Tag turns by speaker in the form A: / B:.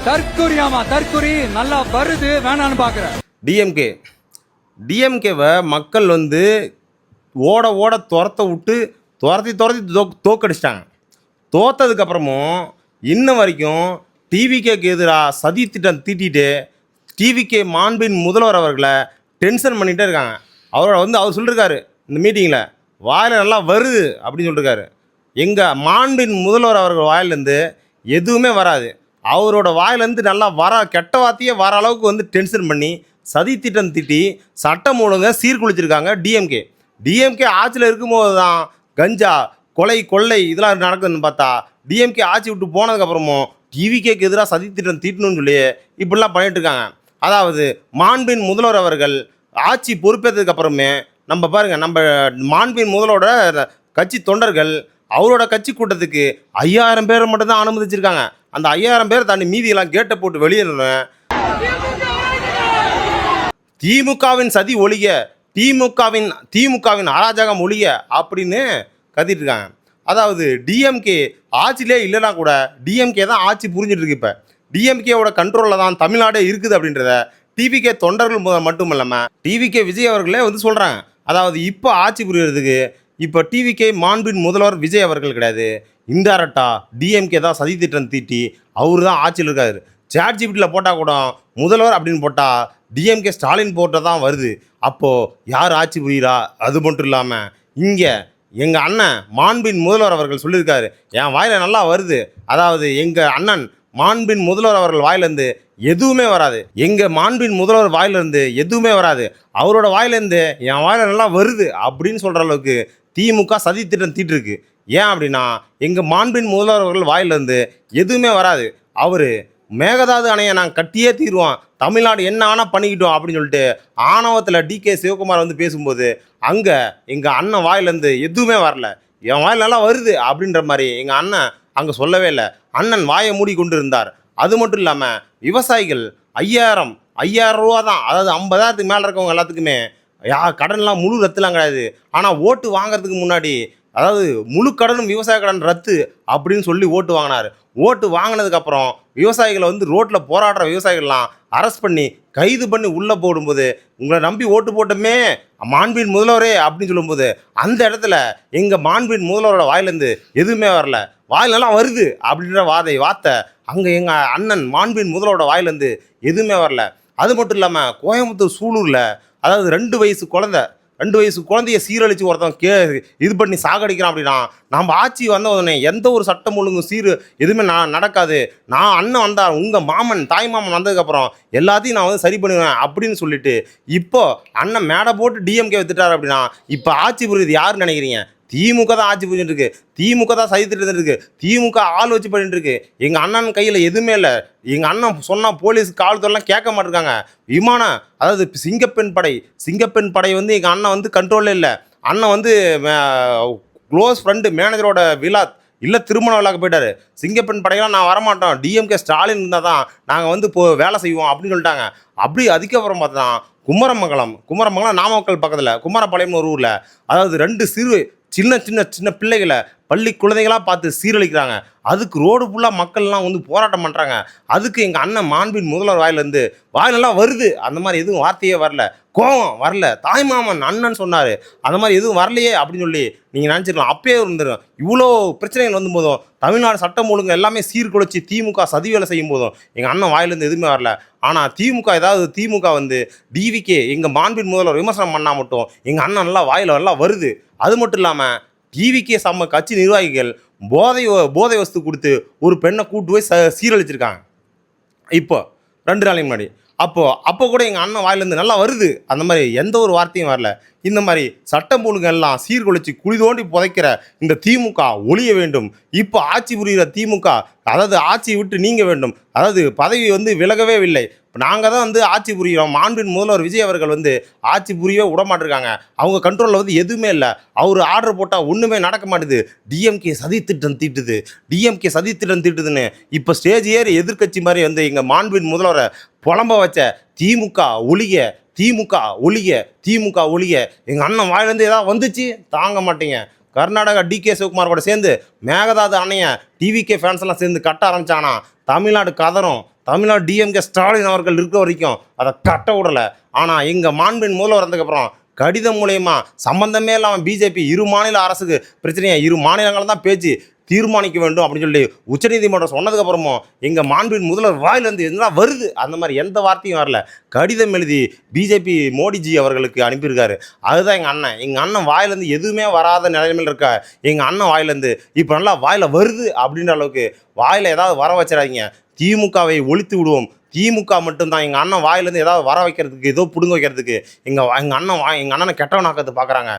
A: தற்கொரியாமா தற்கொரி நல்லா வருது வேணான்னு பாக்குறேன்.
B: டிஎம்கேவை மக்கள் வந்து ஓட ஓட துரத்தி தோக்கடிச்சிட்டாங்க. தோத்ததுக்கப்புறமும் இன்ன வரைக்கும் டிவிகேக்கு எதிராக சதி திட்டம் தீட்டிட்டு டிவிகே மாண்பின் முதல்வர் அவர்களை டென்ஷன் பண்ணிகிட்டே இருக்காங்க. அவர் சொல்லியிருக்காரு இந்த மீட்டிங்கில், வாயில் நல்லா வருது அப்படின்னு சொல்லியிருக்காரு. எங்கள் மாண்பின் முதல்வர் அவர்கள் வாயிலேருந்து எதுவுமே வராது. அவரோட வாயிலேருந்து நல்லா கெட்ட வார்த்தையே வர அளவுக்கு வந்து டென்ஷன் பண்ணி சதி திட்டம் திட்டி சட்டம் ஒழுங்க சீர்குலைச்சிருக்காங்க டிஎம்கே ஆட்சியில் இருக்கும்போது தான் கஞ்சா கொள்ளை இதெல்லாம் நடக்குதுன்னு பார்த்தா டிஎம்கே ஆட்சி விட்டு போனதுக்கப்புறமும் டிவிகேக்கு எதிராக சதி திட்டம் தீட்டணும்னு சொல்லி இப்படிலாம் பண்ணிட்டு இருக்காங்க. அதாவது மாண்பின் முதல்வர் அவர்கள் ஆட்சி பொறுப்பேற்றதுக்கு அப்புறமே நம்ம பாருங்கள், நம்ம மாண்பின் முதல்வரோட கட்சி தொண்டர்கள் அவரோட கட்சி கூட்டத்துக்கு 5000 பேரை மட்டும்தான் அனுமதிச்சிருக்காங்க. அந்த 5000 பேர் தாண்டி மீதியெல்லாம் கேட்டை போட்டு வெளியேறணும். திமுகவின் சதி ஒழிய, திமுகவின் அராஜகம் ஒழிய அப்படின்னு கத்திட்டு இருக்காங்க. அதாவது டிஎம்கே ஆட்சியிலே இல்லைனா கூட டிஎம்கே தான் ஆட்சி புரிஞ்சிட்டு இருக்கு. இப்போ டிஎம்கேவோட கண்ட்ரோலில் தான் தமிழ்நாடே இருக்குது அப்படின்றத டிவிகே தொண்டர்கள் மட்டும் இல்லாமல் டிவிகே விஜய் அவர்களே வந்து சொல்கிறாங்க. அதாவது இப்போ ஆட்சி புரியறதுக்கு இப்போ டிவிகே மாண்பின் முதல்வர் விஜய் அவர்கள் கிடையாது, இன்டைரக்டாக டிஎம்கே தான் சதி திட்டம் தீட்டி அவர் தான் ஆட்சியில் இருக்காரு. சாட்ஜிபிட்டியில் போட்டால் கூட முதல்வர் அப்படின்னு போட்டால் டிஎம்கே ஸ்டாலின் போட்டால் தான் வருது. அப்போது யார் ஆட்சி புரியுறா? அது மட்டும் இல்லாமல் இங்கே எங்கள் அண்ணன் மாண்பின் முதல்வர் அவர்கள் சொல்லியிருக்காரு, என் வாயில் நல்லா வருது. அதாவது எங்கள் அண்ணன் மாண்பின் முதல்வர் அவர்கள் வாயிலேருந்து எதுவுமே வராது. எங்கள் மாண்பின் முதல்வர் வாயிலேருந்து எதுவுமே வராது, அவரோட வாயிலேருந்து என் வாயில் நல்லா வருது அப்படின்னு சொல்கிற அளவுக்கு திமுக சதி திட்டம் தீட்டிருக்கு. ஏன் அப்படின்னா எங்கள் மாண்பின் முதல்வர் அவர்கள் வாயிலேருந்து எதுவுமே வராது. அவர் மேகதாது அணையை நாங்கள் கட்டியே தீருவோம், தமிழ்நாடு என்ன ஆனால் பண்ணிக்கிட்டோம் அப்படின்னு சொல்லிட்டு ஆணவத்தில் டிகே சிவகுமார் வந்து பேசும்போது அங்கே எங்கள் அண்ணன் வாயிலேருந்து எதுவுமே வரல, என் வாயில் நல்லா வருது அப்படின்ற மாதிரி எங்கள் அண்ணன் அங்கே சொல்லவே இல்லை. அண்ணன் வாயை மூடி கொண்டு இருந்தார். அது மட்டும் இல்லாமல் விவசாயிகள் 5000 ரூபா தான், அதாவது 50,000க்கு மேலே இருக்கவங்க எல்லாத்துக்குமே கடன்லாம் முழு ரத்துலாம் கிடையாது. ஆனால் ஓட்டு வாங்கிறதுக்கு முன்னாடி அதாவது முழு கடனும் விவசாய கடன் ரத்து அப்படின்னு சொல்லி ஓட்டு வாங்கினார். ஓட்டு வாங்கினதுக்கப்புறம் விவசாயிகளை வந்து ரோட்டில் போராடுற விவசாயிகள்லாம் அரெஸ்ட் பண்ணி கைது பண்ணி உள்ளே போடும்போது உங்களை நம்பி ஓட்டு போட்டோமே மாண்பின் முதல்வரே அப்படின்னு சொல்லும்போது அந்த இடத்துல எங்கள் மாண்பின் முதல்வரோட வாயிலேருந்து எதுவுமே வரல, வாயிலெல்லாம் வருது அப்படின்ற வார்த்தை அங்கே எங்கள் அண்ணன் மாண்பின் முதல்வரோட வாயிலேருந்து எதுவுமே வரல. அது மட்டும் இல்லாமல் கோயம்புத்தூர் சூலூரில் அதாவது 2 வயசு குழந்தைய சீரழித்து ஒருத்தன் இது பண்ணி சாகடிக்கிறான் அப்படின்னா நம்ம ஆட்சி வந்த உடனே எந்த ஒரு சட்டம் ஒழுங்கு எதுவுமே நடக்காது, நான் அண்ணன் வந்தார் உங்கள் தாய் மாமன் வந்ததுக்கப்புறம் எல்லாத்தையும் நான் வந்து சரி பண்ணுவேன் அப்படின்னு சொல்லிட்டு இப்போ அண்ணன் மேடை போட்டு டிஎம்கே வித்துட்டார் அப்படின்னா இப்போ ஆட்சி புரியுது யாருன்னு நினைக்கிறீங்க? திமுக தான் ஆட்சி புரிஞ்சுட்டு இருக்கு, திமுக தான் சதி திட்டம் இருக்கு, திமுக ஆள் வச்சு பண்ணிட்டு இருக்கு. எங்கள் அண்ணன் கையில் எதுவுமே இல்லை. எங்கள் அண்ணன் சொன்னால் போலீஸ் காவல்துறைலாம் கேட்க மாட்டிருக்காங்க. விமானம் அதாவது சிங்கப்பெண் படை வந்து எங்கள் அண்ணன் வந்து கண்ட்ரோலில் இல்லை. அண்ணன் வந்து க்ளோஸ் ஃப்ரெண்டு மேனேஜரோட திருமண விழாக்கு போயிட்டாரு. சிங்கப்பெண் படையெல்லாம் நான் வரமாட்டோம், டிஎம்கே ஸ்டாலின் இருந்தால் தான் நாங்கள் வந்து வேலை செய்வோம் அப்படின்னு சொல்லிட்டாங்க. அப்படி அதுக்கப்புறம் பார்த்தா குமரமங்கலம் நாமக்கல் பக்கத்தில் குமாரபாளையம்னு ஒரு ஊரில் அதாவது 2 சின்ன பிள்ளைகளை பள்ளி குழந்தைகளாக பார்த்து சீரழிக்கிறாங்க. அதுக்கு ரோடு ஃபுல்லாக மக்கள்லாம் வந்து போராட்டம் பண்ணுறாங்க. அதுக்கு எங்கள் அண்ணன் மாண்பின் முதல்வர் வாயிலெல்லாம் வருது, அந்த மாதிரி எதுவும் வார்த்தையே வரல, கோவம் வரல, தாய்மாமன் அண்ணன் சொன்னார் அந்த மாதிரி எதுவும் வரலையே அப்படின்னு சொல்லி நீங்கள் நினச்சிக்கலாம். அப்பயே இருந்துடும். இவ்வளோ பிரச்சனைகள் வந்து போதும் தமிழ்நாடு சட்டம் ஒழுங்கு எல்லாமே சீர்குலைச்சி திமுக சதி வேலை செய்யும் போதும் எங்கள் அண்ணன் வாயிலேருந்து எதுவுமே வரல. ஆனால் திமுக வந்து டிவிகே எங்கள் மாண்பின் முதல்வர் விமர்சனம் பண்ணால் மட்டும் எங்கள் அண்ணன் நல்லா வாயில் எல்லாம் வருது. அது மட்டும் இல்லாமல் டிவிகே கட்சி நிர்வாகிகள் போதை வஸ்து கொடுத்து ஒரு பெண்ணை கூட்டு போய் சீரழிச்சிருக்காங்க இப்போ 2 நாளைக்கு முன்னாடி. அப்போ கூட எங்கள் அண்ணன் வாயிலேருந்து நல்லா வருது, அந்த மாதிரி எந்த ஒரு வார்த்தையும் வரல. இந்த மாதிரி சட்டம் ஒழுங்கு எல்லாம் சீர்குலைச்சி குழி தோண்டி புதைக்கிற இந்த திமுக ஒழிய வேண்டும். இப்போ ஆட்சி புரிகிற திமுக அதாவது ஆட்சியை விட்டு நீங்க வேண்டும். அதாவது பதவி வந்து விலகவே இல்லை, நாங்கள் தான் வந்து ஆட்சி புரிகிறோம். மாண்பின் முதல்வர் விஜய் அவர்கள் வந்து ஆட்சி புரியவே விடமாட்டிருக்காங்க. அவங்க கண்ட்ரோலில் வந்து எதுவுமே இல்லை. அவர் ஆர்டர் போட்டால் ஒன்றுமே நடக்க மாட்டுது. டிஎம்கே சதி திட்டம் தீட்டுதுன்னு இப்போ ஸ்டேஜ் ஏறி எதிர்கட்சி மாதிரி வந்து எங்கள் மாண்பின் முதல்வரை புலம்ப வச்ச திமுக ஒழிய எங்கள் அண்ணன் வாயிலேருந்து ஏதாவது வந்துச்சு தாங்க மாட்டீங்க. கர்நாடகா டிகே சிவகுமார் கூட சேர்ந்து மேகதாது அணையை டிவிகே ஃபேன்ஸ் எல்லாம் சேர்ந்து கட்ட ஆரம்பிச்சாங்கன்னா தமிழ்நாடு கதறும். தமிழ்நாடு டிஎம்கே ஸ்டாலின் அவர்கள் இருக்க வரைக்கும் அதை கட்ட விடலை. ஆனால் எங்கள் மாண்பின் முதல்வர் வந்ததுக்கப்புறம் கடிதம் மூலயமா சம்பந்தமே இல்லாமல் பிஜேபி இரு மாநில அரசுக்கு பிரச்சனையை இரு மாநிலங்கள் தான் பேச்சு தீர்மானிக்க வேண்டும் அப்படின்னு சொல்லி உச்சநீதிமன்றம் சொன்னதுக்கப்புறமும் எங்கள் மாண்பின் முதல்வர் வாயிலேருந்து என்ன வருது அந்த மாதிரி எந்த வார்த்தையும் வரல. கடிதம் எழுதி பிஜேபி மோடிஜி அவர்களுக்கு அனுப்பியிருக்காரு. அதுதான் எங்கள் அண்ணன் வாயிலேருந்து எதுவுமே வராத நிலைமையில் இருக்கா. எங்கள் அண்ணன் வாயிலேருந்து இப்போ நல்லா வாயில் வருது அப்படின்ற அளவுக்கு வாயில் ஏதாவது வர வச்சிடாதீங்க. திமுகவை ஒழித்து விடுவோம். திமுக மட்டும்தான் எங்கள் அண்ணன் வாயிலேருந்து ஏதாவது வர வைக்கிறதுக்கு ஏதோ பிடுங்க வைக்கிறதுக்கு எங்கள் அண்ணனை கெட்டவனாக்கிறது பார்க்குறாங்க.